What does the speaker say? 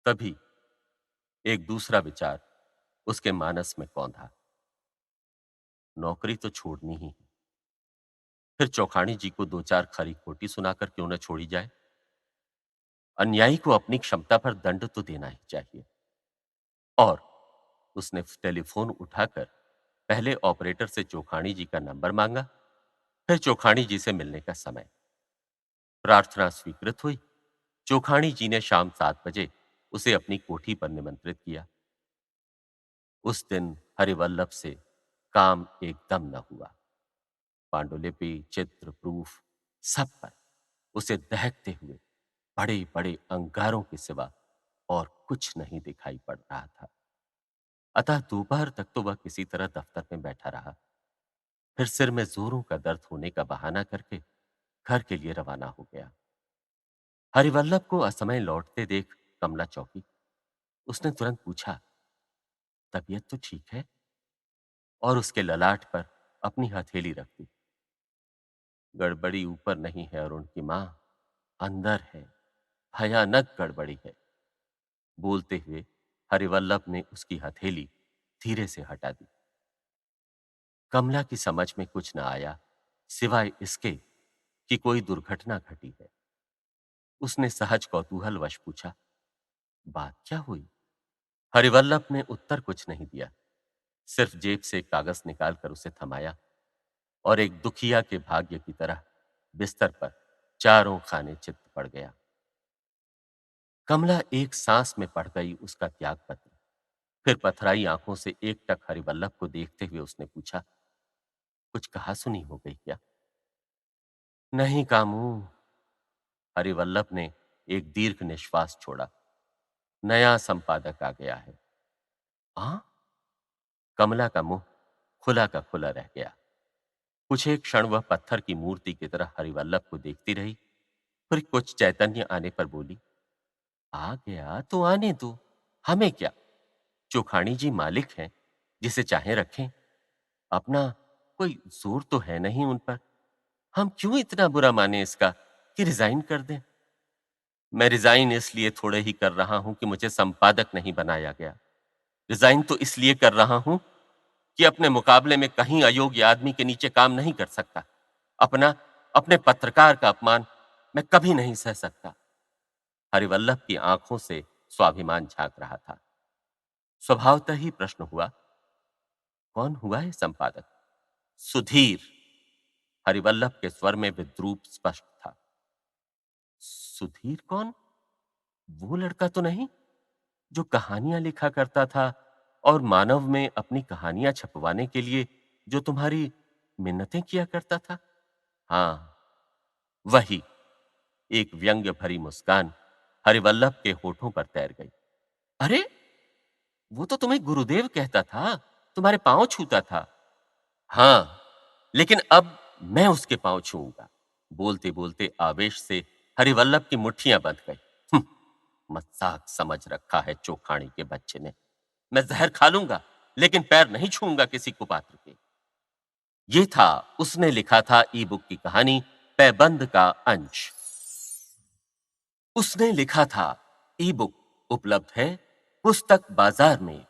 तभी एक दूसरा विचार उसके मानस में कौंधा। नौकरी तो छोड़नी ही है, फिर चौखानी जी को दो चार खरी खोटी सुनाकर क्यों न छोड़ी जाए। अन्यायी को अपनी क्षमता पर दंड तो देना ही चाहिए। और उसने टेलीफोन उठाकर पहले ऑपरेटर से चोखानी जी का नंबर मांगा, फिर चोखानी जी से मिलने का समय। प्रार्थना स्वीकृत हुई। चोखानी जी ने शाम 7 बजे उसे अपनी कोठी पर निमंत्रित किया। उस दिन हरिवल्लभ से काम एकदम न हुआ। पांडुलिपि, चित्र, प्रूफ सब पर उसे दहकते हुए बड़े बड़े अंगारों के सिवा और कुछ नहीं दिखाई पड़ रहा था। अतः दोपहर तक तो वह किसी तरह दफ्तर में बैठा रहा, फिर सिर में जोरों का दर्द होने का बहाना करके घर के लिए रवाना हो गया। हरिवल्लभ को असमय लौटते देख कमला चौंकी। उसने तुरंत पूछा, तबीयत तो ठीक है? और उसके ललाट पर अपनी हथेली रख दी। गड़बड़ी ऊपर नहीं है अरुण की मां, अंदर है, भयानक गड़बड़ी है। बोलते हुए हरिवल्लभ ने उसकी हथेली धीरे से हटा दी। कमला की समझ में कुछ न आया सिवाय इसके कि कोई दुर्घटना घटी है। उसने सहज कौतूहलवश पूछा, बात क्या हुई? हरिवल्लभ ने उत्तर कुछ नहीं दिया, सिर्फ जेब से कागज निकालकर उसे थमाया और एक दुखिया के भाग्य की तरह बिस्तर पर चारों खाने चित्त पड़ गया। कमला एक सांस में पढ़ गई उसका त्याग पत्र। फिर पथराई आंखों से एकटक हरिवल्लभ को देखते हुए उसने पूछा, कुछ कहा सुनी हो गई क्या? नहीं कामू। हरिवल्लभ ने एक दीर्घ निश्वास छोड़ा। नया संपादक आ गया है। हाँ? कमला का मुंह खुला का खुला रह गया। कुछ एक क्षण वह पत्थर की मूर्ति की तरह हरिवल्लभ को देखती रही, फिर कुछ चैतन्य आने पर बोली, आ गया तो आने दो, हमें क्या? चोखानी जी मालिक हैं, जिसे चाहे रखें। अपना कोई जोर तो है नहीं उन पर। हम क्यों इतना बुरा माने इसका कि रिजाइन कर दें? मैं रिजाइन इसलिए थोड़े ही कर रहा हूं कि मुझे संपादक नहीं बनाया गया। रिजाइन तो इसलिए कर रहा हूं कि अपने मुकाबले में कहीं अयोग्य आदमी के नीचे काम नहीं कर सकता। अपना अपने पत्रकार का अपमान मैं कभी नहीं सह सकता। हरिवल्लभ की आंखों से स्वाभिमान झांक रहा था। स्वभावतः ही प्रश्न हुआ, कौन हुआ है संपादक? सुधीर। हरिवल्लभ के स्वर में विद्रूप स्पष्ट था। सुधीर कौन? वो लड़का तो नहीं जो कहानियां लिखा करता था और मानव में अपनी कहानियां छपवाने के लिए जो तुम्हारी मिन्नतें किया करता था? हां, वही। एक व्यंग्य भरी मुस्कान हरिवल्लभ के होठों पर तैर गई। अरे, वो तो तुम्हें गुरुदेव कहता था, तुम्हारे पांव छूता था। हां, लेकिन अब मैं उसके पांव छूऊंगा। बोलते बोलते आवेश से हरिवल्लभ की मुट्ठियां बंध गई। मजाक समझ रखा है चोखानी के बच्चे ने। मैं जहर खा लूंगा, लेकिन पैर नहीं छूऊंगा किसी कुपात्र के। ये था उसने लिखा था ई बुक की कहानी पैबंद का अंश। उसने लिखा था ई बुक उपलब्ध है पुस्तक बाजार में।